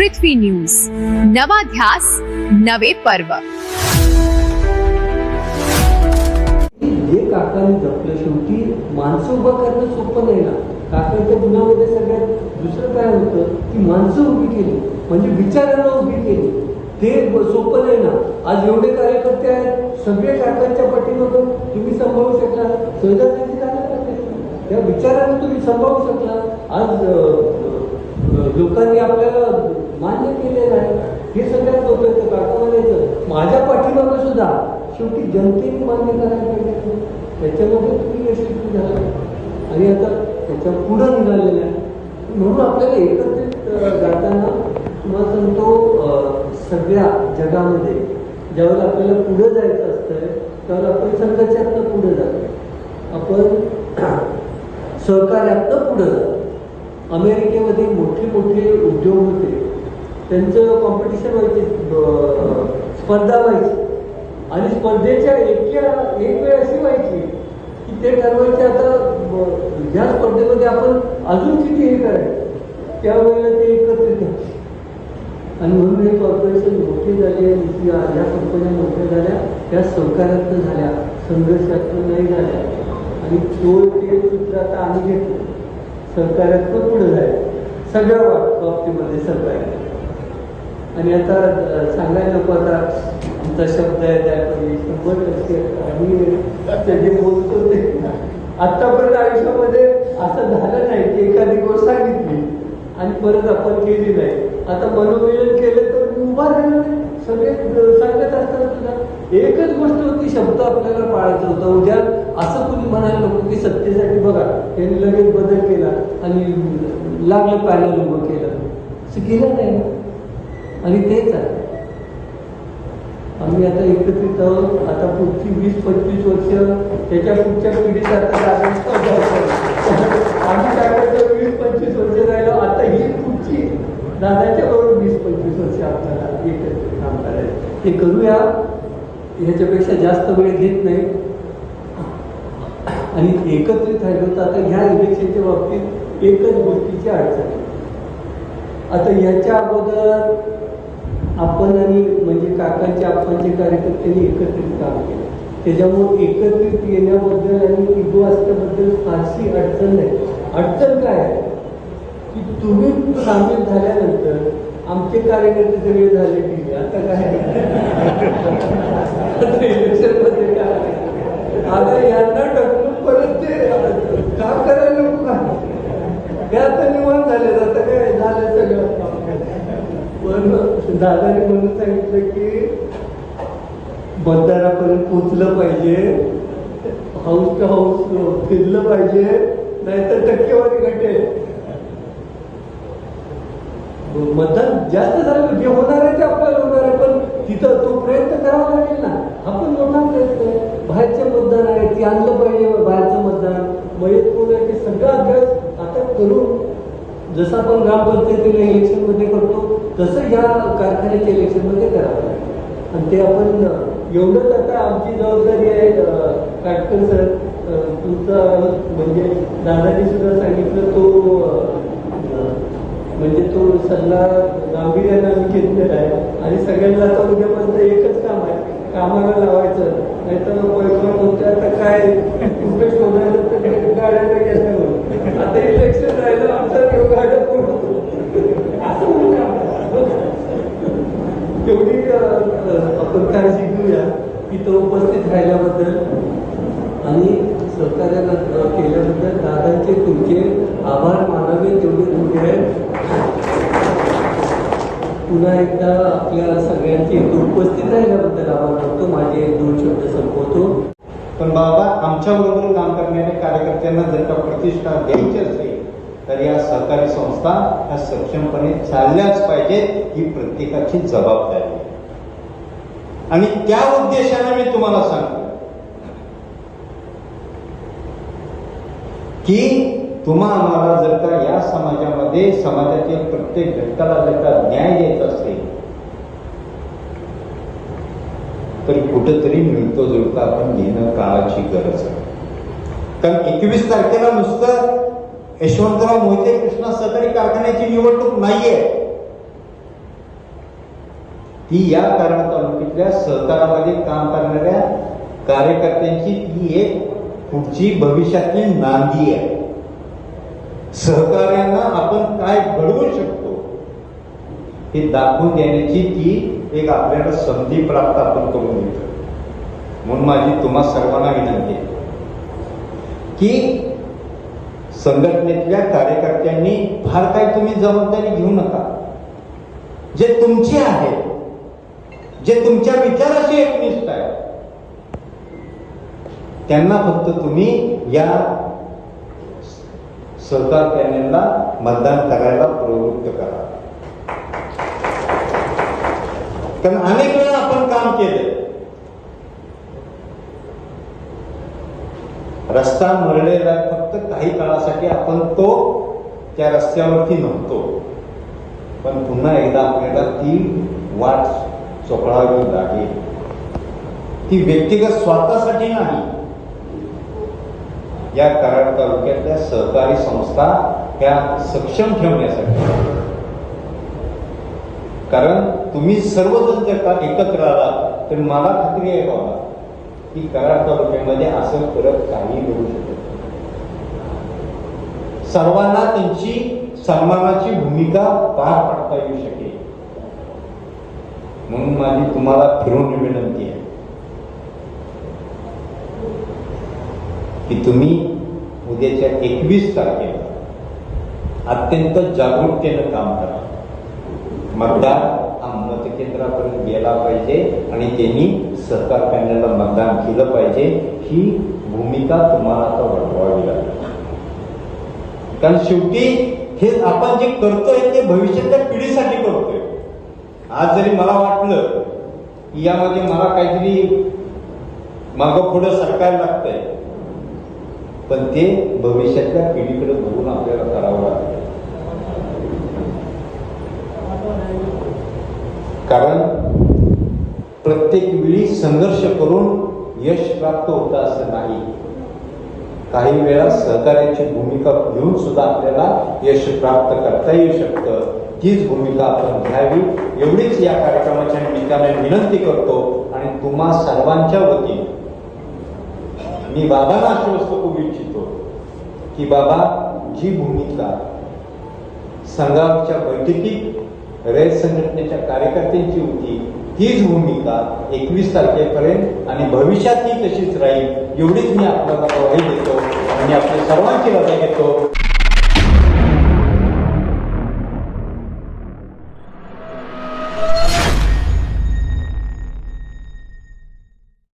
पृथ्वी news, नवा ध्यास नवे पर्व. हे काकांनी जपलं. शेवटी माणसं उभं करणं सोपं नाही ना. काकांच्या गुन्ह्यामध्ये सगळ्यात दुसरं काय होतं की माणसं उभी केली, म्हणजे विचारांना उभी केली. ते सोपं नाही ना. आज एवढे कार्यकर्ते आहेत, सगळे काकांच्या पाठीमागं तुम्ही सांभाळू शकला. सहजासहजी झालं का ते? त्या विचारांना तुम्ही सांभाळू शकला. आज लोकांनी आपल्याला मान्य केलेलं आहे. हे सगळ्यात महत्त्वाचं. काका म्हणायचं माझ्या पाठीमागं सुद्धा शेवटी जनतेने मान्य करायला पाहिजे. त्याच्यामध्ये तुम्ही यशस्वी झाला आणि आता त्याच्या पुढं निघालेलं आहे. म्हणून आपल्याला एकत्रित जाताना तुम्हाला सांगतो, सगळ्या जगामध्ये ज्यावेळेला आपल्याला पुढं जायचं असतं त्यावेळेला आपण संघर्षातनं पुढे जातो, आपण सहकार्यातनं पुढे जातो. अमेरिकेमध्ये मोठे मोठे उद्योग होते, त्यांचं कॉम्पिटिशन व्हायचे, स्पर्धा व्हायची आणि स्पर्धेच्या एक वेळ अशी व्हायची की ते ठरवायचे आता ह्या स्पर्धेमध्ये आपण अजून किती हे करायचं. त्यावेळेला ते एकत्रित होते आणि म्हणून हे कॉर्पोरेशन मोठी झाली आणि ह्या कंपन्या मोठ्या झाल्या, त्या सहकार्यातनं झाल्या, संघर्षातनं नाही झाल्या. आणि ते सूत्र आता आम्ही घेतलं, सहकार्यातनं पुढे जायचं सगळ्या बाबतीमध्ये सहकार्य. आणि आता सांगायला नको, आता आमचा शब्द आहे त्यापैकी 100% आणि जे बोलतो ते आत्तापर्यंत आयुष्यामध्ये असं झालं नाही की एखादी गोष्ट सांगितली आणि परत आपण केली नाही. आता मनोमिलन केलं तर उभा राहिलं नाही. सगळे सांगत असताना सुद्धा एकच गोष्ट होती, शब्द आपल्याला पाळायचा होता. उद्या असं कुणी म्हणायला नको की सत्तेसाठी बघा त्यांनी लगेच बदल केला आणि लागलं पॅनल उभं केलं. असं केलं नाही ना. आणि तेच आहे, आम्ही आता एकत्रित आहोत. आता पुढची 20-25 वर्ष त्याच्या पुढच्या पिढीत आता आम्ही टाकायचं 20-25 वर्ष राहिलो. आता ही पुढची दादाच्या बरोबर 20-25 वर्ष आपल्याला एकत्रित काम करायचं. ते करूया, ह्याच्यापेक्षा जास्त वेळ घेत नाही. आणि एकत्रित राहिलो तर आता ह्या इलेक्शनच्या बाबतीत एकच गोष्टीची अडचण. आता ह्याच्या अगोदर आपण आणि म्हणजे काकांचे आपणचे कार्यकर्त्यांनी एकत्रित काम केलं, त्याच्यामुळे एकत्रित येण्याबद्दल आणि इगो असल्याबद्दल फारशी अडचण नाही. अडचण काय आहे की तुम्ही सामील झाल्यानंतर आमचे कार्यकर्ते सगळे झाले की आता काय इलेक्शन मध्ये काय आता यांना ढकलून परत ते काम करायला नको का? हे आता निवांत झाले, आता काय झालं सगळं. पण दादाने म्हणून सांगितलं की मतदारापर्यंत पोचलं पाहिजे, हाऊस टू हाऊस फिरलं पाहिजे, नाहीतर टक्केवारी घटेल. मतदान जास्त झालं, जे होणार आहे ते आपल्याला होणार आहे, पण तिथं तो प्रयत्न करावा लागेल ना. आपण मोठा प्रयत्न आहे. बाहेरचे मतदान आहे ती आणलं पाहिजे, बाहेरचं मतदान मयत कोण आहे ते सगळा अभ्यास आता करून, जसं आपण ग्रामपंचायतीला इलेक्शनमध्ये करतो तसं ह्या कारखान्याच्या इलेक्शनमध्ये करावं लागेल. आणि ते आपण एवढंच आता आमची जबाबदारी आहे. काटकर सर तुमचा म्हणजे दादाने सुद्धा सांगितलं, तो म्हणजे तो सल्ला गांभीर्यानं आम्ही घेतलेला आहे. आणि सगळ्यांना आता उद्यापर्यंत एकच काम आहे, कामाला लावायचं. नाहीतर पैसा होते आता काय कुठे शोधायचं तर गाड्याला गेल्यावर आता इलेक्शन राहिलं आमचा गाड्या तेवढी आपण काळजी घेऊया. इथं उपस्थित राहिल्याबद्दल आणि सहकार्य केल्याबद्दल दादांचे तुमचे आभार मानावे तेवढे थोडे आहेत. पुन्हा एकदा आपल्या सगळ्यांची उपस्थित राहिल्याबद्दल आभार मानतो. माझे 2 शब्द संपवतो. पण बाबा, आमच्या बरोबर काम करणाऱ्या कार्यकर्त्यांना जर का प्रतिष्ठा द्यायची असेल तर या सहकारी संस्था ह्या सक्षमपणे चालल्याच पाहिजेत, ही प्रत्येकाची जबाबदारी आहे. आणि त्या उद्देशाने मी तुम्हाला सांगतो की तुम्हा आम्हाला जर का या समाजामध्ये समाजातील प्रत्येक घटकाला जर का न्याय द्यायचा असेल तर कुठंतरी मिळतो जुळता आपण घेणं काळाची गरज आहे. कारण 21 तारखेला नुसतं यशवंतराव मोहिते कृष्णा सहकारी कारखान्याची निवडणूक नाहीये, ती या कराड तालुक्यातल्या सहकारामध्ये काम करणाऱ्या कार्यकर्त्यांची ती एक पुढची भविष्यातील नांदी आहे. सहकार्यांना आपण काय घडवू शकतो हे दाखवून देण्याची ती एक आपल्याला संधी प्राप्त आपण करून देतो. म्हणून माझी तुम्हा सर्वांना विनंती आहे की संघटनेतल्या कार्यकर्त्यांनी फार काही तुम्ही जबाबदारी घेऊ नका. जे तुमचे आहे, जे तुमच्या विचाराशी एकनिष्ठ आहे, त्यांना फक्त तुम्ही या सहकार पॅनेलला मतदान करायला प्रवृत्त करा. कारण अनेक वेळा आपण काम केलं, रस्ता मरलेला फक्त काही काळासाठी आपण तो त्या रस्त्यावरती नव्हतो, पण पुन्हा एकदा आपल्याला ती वाट चोखळावी लागेल. ती व्यक्तिगत स्वार्थासाठी नाही, या कराड तालुक्यातल्या सहकारी संस्था ह्या सक्षम ठेवण्यासाठी. कारण तुम्ही सर्वजण जर का एकत्र आलात तर मला खात्री आहे बाबा की कराड तालुक्यामध्ये असं परत काही घडू शकत नाही. सर्वांना त्यांची सन्मानाची भूमिका पार पाडता येऊ शकेल. म्हणून माझी तुम्हाला फिरून विनंती आहे की तुम्ही उद्याच्या 21 तारखेला अत्यंत जागरूकतेनं काम करा. मतदार हा मतकेंद्रापर्यंत गेला पाहिजे आणि त्यांनी सहकार पॅनलला मतदान केलं पाहिजे. ही भूमिका तुम्हाला आता वठवावी लागेल. कारण शेवटी हे आपण जे करतोय ते भविष्याच्या पिढीसाठी करतोय. आज जरी मला वाटलं की यामध्ये मला काहीतरी मागं पुढं सरकायला लागतंय, पण ते भविष्यातल्या पिढीकडे बघून आपल्याला करावं लागतं. कारण प्रत्येक वेळी संघर्ष करून यश प्राप्त होतं असं नाही. काही वेळा सहकार्याची भूमिका घेऊन सुद्धा आपल्याला यश प्राप्त करता येऊ शकतं. तीच भूमिका आपण घ्यावी एवढीच या कार्यक्रमाच्या निमित्ताने विनंती करतो. आणि तुम्हा सर्वांच्या वतीने मी बाबांना आश्वस्त करू इच्छितो की बाबा, जी भूमिका संघाच्या बैठकीत रयत संघटनेच्या कार्यकर्त्यांची होती तीच भूमिका 21 तारखेपर्यंत आणि भविष्यातही तशीच राहील एवढीच मी आपल्याला ग्वाही देतो आणि आपल्या सर्वांची रजा घेतो.